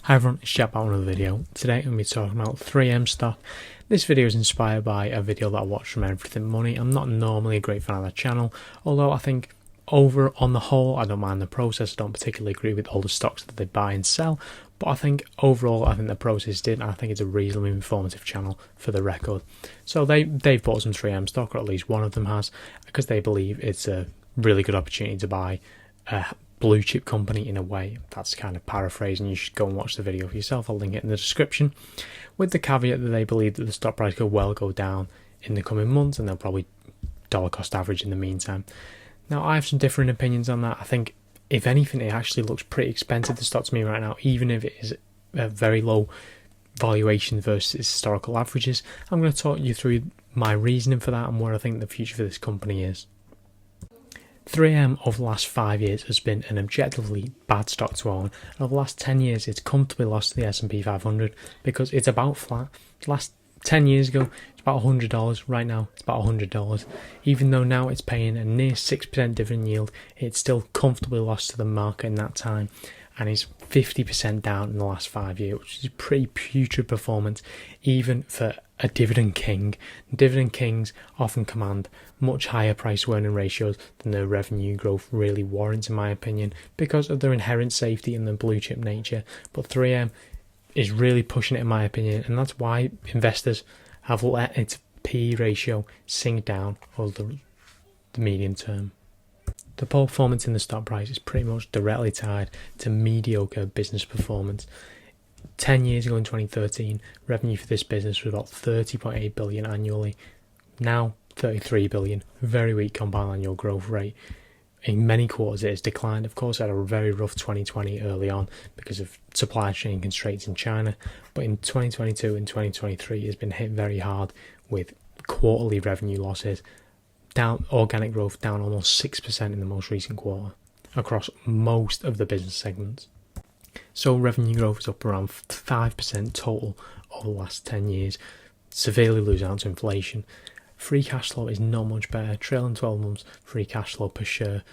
Hi everyone, it's Jack back with another video. Today I'm going to be talking about 3M stock. This video is inspired by a video that I watched from Everything Money. I'm not normally a great fan of that channel, although I think over on the whole I don't mind the process. I don't particularly agree with all the stocks that they buy and sell, but I think overall I think the process did, and I think it's a reasonably informative channel for the record. So they've bought some 3M stock, or at least one of them has, because they believe it's a really good opportunity to buy blue chip company in a way. That's kind of paraphrasing. You should go and watch the video for yourself. I'll link it in the description, with the caveat that they believe that the stock price could well go down in the coming months, and they'll probably dollar cost average in the meantime. Now I have some different opinions on that. I think if anything it actually looks pretty expensive, the stock, to me right now, even if it is a very low valuation versus historical averages. I'm going to talk you through my reasoning for that and where I think the future for this company is. 3M over the last 5 years has been an objectively bad stock to own, and over the last 10 years it's comfortably lost to the S&P 500 because it's about flat. Last 10 years ago it's about $100, right now it's about $100. Even though now it's paying a near 6% dividend yield, it's still comfortably lost to the market in that time, and it's 50% down in the last 5 years, which is a pretty putrid performance even for a dividend king. Dividend kings often command much higher price earning ratios than their revenue growth really warrants, in my opinion, because of their inherent safety and their blue chip nature. But 3M is really pushing it, in my opinion, and that's why investors have let its P ratio sink down over the medium term. The poor performance in the stock price is pretty much directly tied to mediocre business performance. 10 years ago in 2013, revenue for this business was about 30.8 billion annually. Now 33 billion, very weak compound annual growth rate. In many quarters it has declined. Of course, it had a very rough 2020 early on because of supply chain constraints in China, but in 2022 and 2023 it has been hit very hard with quarterly revenue losses. Down, organic growth down almost 6% in the most recent quarter across most of the business segments. So revenue growth is up around 5% total over the last 10 years, severely losing out to inflation. Free cash flow is not much better. Trailing 12 months free cash flow per share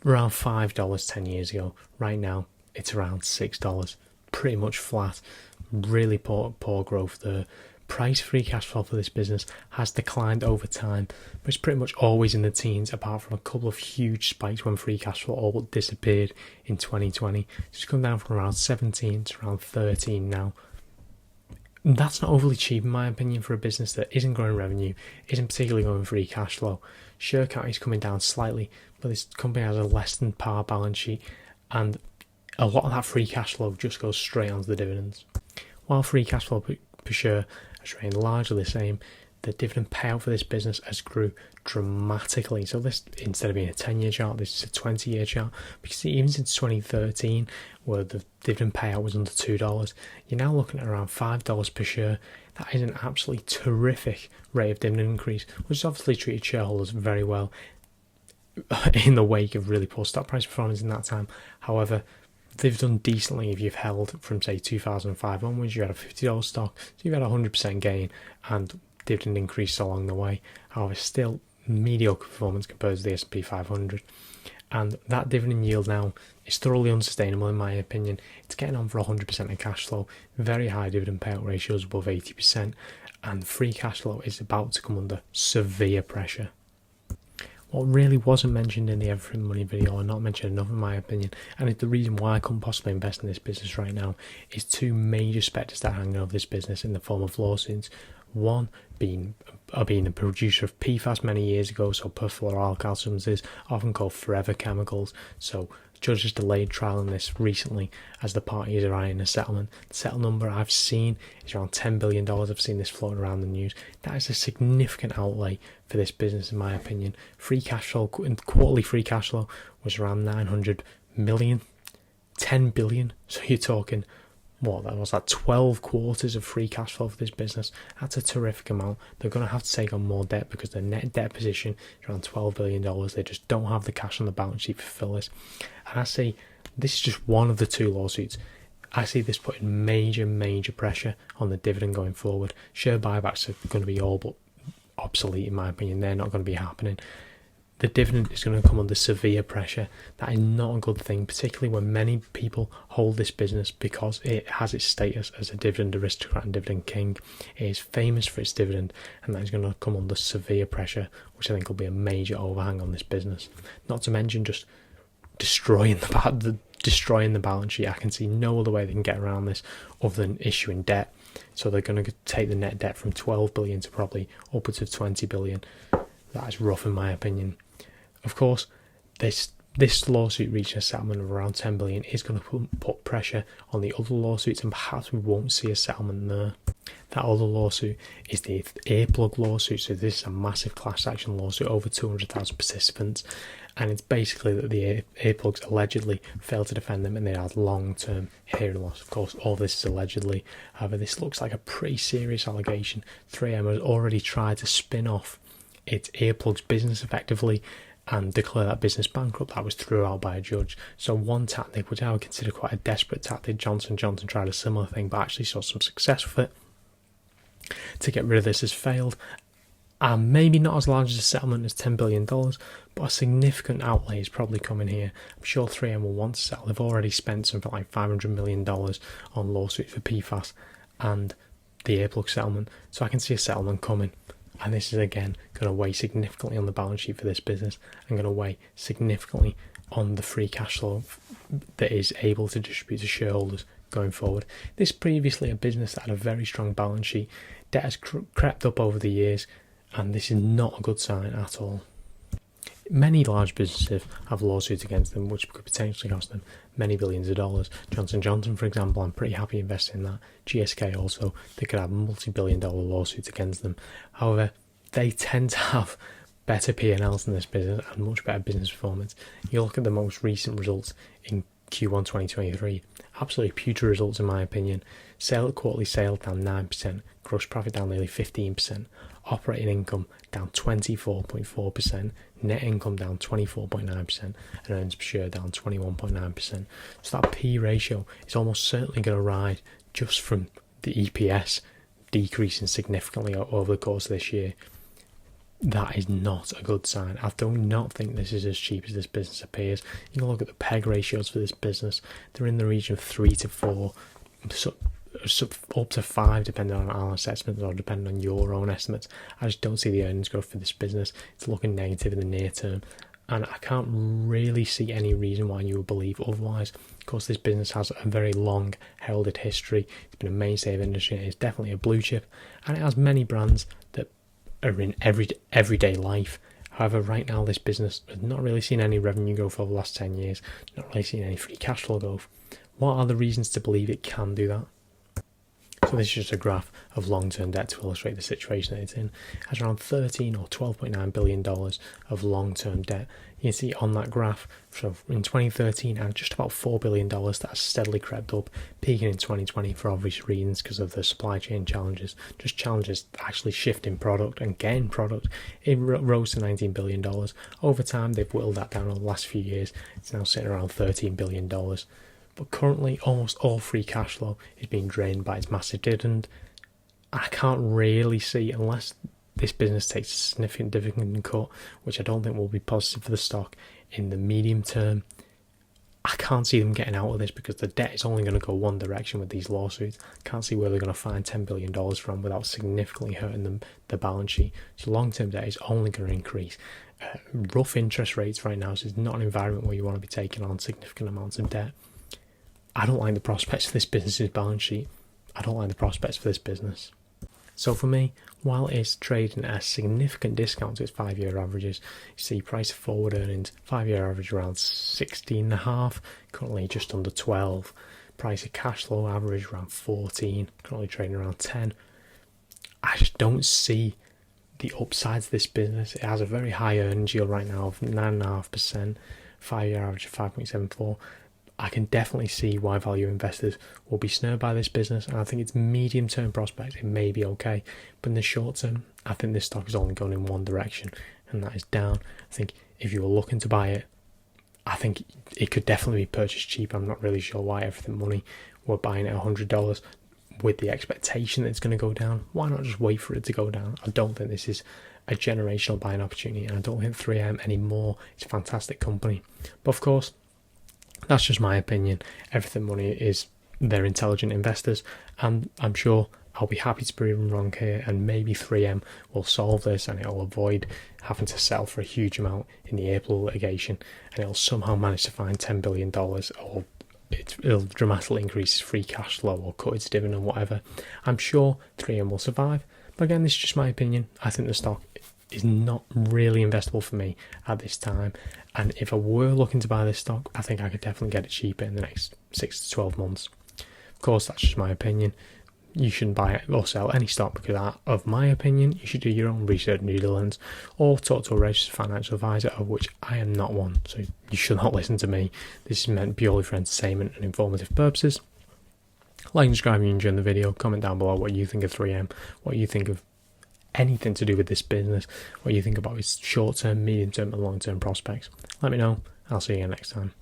around $5 10 years ago. Right now it's around $6, pretty much flat. Really poor growth there. Price free cash flow for this business has declined over time, but it's pretty much always in the teens, apart from a couple of huge spikes when free cash flow all disappeared in 2020. It's come down from around 17 to around 13 now. That's not overly cheap, in my opinion, for a business that isn't growing revenue, isn't particularly growing free cash flow. Share count is coming down slightly, but this company has a less than par balance sheet, and a lot of that free cash flow just goes straight onto the dividends. While free cash flow per share has remained largely the same, the dividend payout for this business has grew dramatically. So this, instead of being a 10-year chart, this is a 20-year chart, because even since 2013, where the dividend payout was under $2, you're now looking at around $5 per share. That is an absolutely terrific rate of dividend increase, which has obviously treated shareholders very well in the wake of really poor stock price performance in that time. However, they've done decently if you've held from, say, 2005 onwards. You had a $50 stock, so you've had a 100% gain and dividend increase along the way. However, still mediocre performance compared to the S&P 500. And that dividend yield now is thoroughly unsustainable, in my opinion. It's getting on for 100% of cash flow, very high dividend payout ratios above 80%, and free cash flow is about to come under severe pressure. What really wasn't mentioned in the Everything Money video, or not mentioned enough in my opinion, and it's the reason why I couldn't possibly invest in this business right now, is two major spectres that are hanging over this business in the form of lawsuits. One being a producer of PFAS many years ago, so perfluoroalkyl substances, often called forever chemicals. So judges delayed trial on this recently as the parties are eyeing a settlement. The settle number I've seen is around $10 billion. I've seen this floating around the news. That is a significant outlay for this business, in my opinion. Free cash flow, quarterly free cash flow was around 900 million, 10 billion. So you're talking, what, that was like 12 quarters of free cash flow for this business. That's a terrific amount. They're going to have to take on more debt because their net debt position is around $12 billion. They just don't have the cash on the balance sheet to fulfill this. And I see this is just one of the two lawsuits. I see this putting major pressure on the dividend going forward. Share buybacks are going to be all but obsolete, in my opinion. They're not going to be happening. the dividend is going to come under severe pressure. That is not a good thing, particularly when many people hold this business because it has its status as a dividend aristocrat and dividend king. It is famous for its dividend, and that is going to come under severe pressure, which I think will be a major overhang on this business. Not to mention just destroying the balance sheet. I can see no other way they can get around this other than issuing debt. So they're going to take the net debt from 12 billion to probably upwards of 20 billion. That is rough in my opinion. Of course, this lawsuit reaching a settlement of around 10 billion is going to put pressure on the other lawsuits, and perhaps we won't see a settlement there. That other lawsuit is the earplug lawsuit. So this is a massive class action lawsuit, over 200,000 participants, and it's basically that the earplugs allegedly failed to defend them and they had long-term hearing loss. Of course, all this is allegedly. However, this looks like a pretty serious allegation. 3M has already tried to spin off its earplugs business effectively and declare that business bankrupt. That was thrown out by a judge. So one tactic, which I would consider quite a desperate tactic, Johnson & Johnson tried a similar thing but actually saw some success with it to get rid of this, has failed. And maybe not as large as a settlement as $10 billion, but a significant outlay is probably coming here. I'm sure 3M will want to settle. They've already spent something like $500 million on lawsuits for PFAS and the earplug settlement, so I can see a settlement coming. And this is again going to weigh significantly on the balance sheet for this business and going to weigh significantly on the free cash flow that is able to distribute to shareholders going forward. This previously a business that had a very strong balance sheet. Debt has crept up over the years, and this is not a good sign at all. Many large businesses have lawsuits against them which could potentially cost them many billions of dollars. Johnson & Johnson, for example, I'm pretty happy investing in that. GSK also, they could have multi-billion dollar lawsuits against them. However, they tend to have better P&Ls than this business and much better business performance. You look at the most recent results in Q1 2023, absolutely putrid results in my opinion. Quarterly sales down 9%, gross profit down nearly 15%, operating income down 24.4%, net income down 24.9%, and earnings per share down 21.9%. So that P ratio is almost certainly going to rise just from the EPS decreasing significantly over the course of this year. That is not a good sign. I do not think this is as cheap as this business appears. You can look at the PEG ratios for this business. They're in the region of 3 to 4, up to 5 depending on our assessments or depending on your own estimates. I just don't see the earnings growth for this business. It's looking negative in the near term, and I can't really see any reason why you would believe otherwise. Of course, this business has a very long heralded history. It's been a mainstay of industry. It's definitely a blue chip, and it has many brands that are in everyday life. However, right now this business has not really seen any revenue growth over the last 10 years, not really seen any free cash flow growth. What are the reasons to believe it can do that? So this is just a graph of long-term debt to illustrate the situation that it's in. It has around $13 or $12.9 billion of long-term debt. You can see on that graph, so in 2013 had just about $4 billion that has steadily crept up, peaking in 2020 for obvious reasons because of the supply chain challenges, just challenges actually shifting product and getting product. It rose to $19 billion. Over time, they've whittled that down over the last few years. It's now sitting around $13 billion. But currently, almost all free cash flow is being drained by its massive dividend. I can't really see, unless this business takes a significant dividend cut, which I don't think will be positive for the stock in the medium term, I can't see them getting out of this because the debt is only going to go one direction with these lawsuits. I can't see where they're going to find $10 billion from without significantly hurting the balance sheet. So long-term debt is only going to increase. Rough interest rates right now, so it's not an environment where you want to be taking on significant amounts of debt. I don't like the prospects for this business's balance sheet. I don't like the prospects for this business. So for me, while it's trading at a significant discount to its 5-year averages, you see price of forward earnings, 5-year average around 16.5, currently just under 12. Price of cash flow average around 14, currently trading around 10. I just don't see the upsides of this business. It has a very high earnings yield right now of 9.5%, 5-year average of 5.74. I can definitely see why value investors will be snared by this business, and I think its medium-term prospects, it may be okay. But in the short term, I think this stock is only going in one direction, and that is down. I think if you were looking to buy it, I think it could definitely be purchased cheap. I'm not really sure why Everything Money were buying it at $100. with the expectation that it's going to go down. Why not just wait for it to go down? I don't think this is a generational buying opportunity, and I don't think 3M anymore. It's a fantastic company. But of course, that's just my opinion. Everything Money is, they're intelligent investors, and I'm sure I'll be happy to be proven wrong here, and maybe 3M will solve this and it'll avoid having to sell for a huge amount in the April litigation, and it'll somehow manage to find $10 billion, or it'll dramatically increase its free cash flow or cut its dividend, whatever. I'm sure 3M will survive. But again, this is just my opinion. I think the stock is not really investable for me at this time, and if I were looking to buy this stock, I think I could definitely get it cheaper in the next 6 to 12 months. Of course, that's just my opinion. You shouldn't buy or sell any stock because of my opinion. You should do your own research and due diligence, or talk to a registered financial advisor, of which I am not one, so you should not listen to me. This is meant purely for entertainment and informative purposes. Like and subscribe if you enjoyed the video. Comment down below what you think of 3M, what you think of anything to do with this business, what you think about its short-term, medium-term and long-term prospects. Let me know. I'll see you again next time.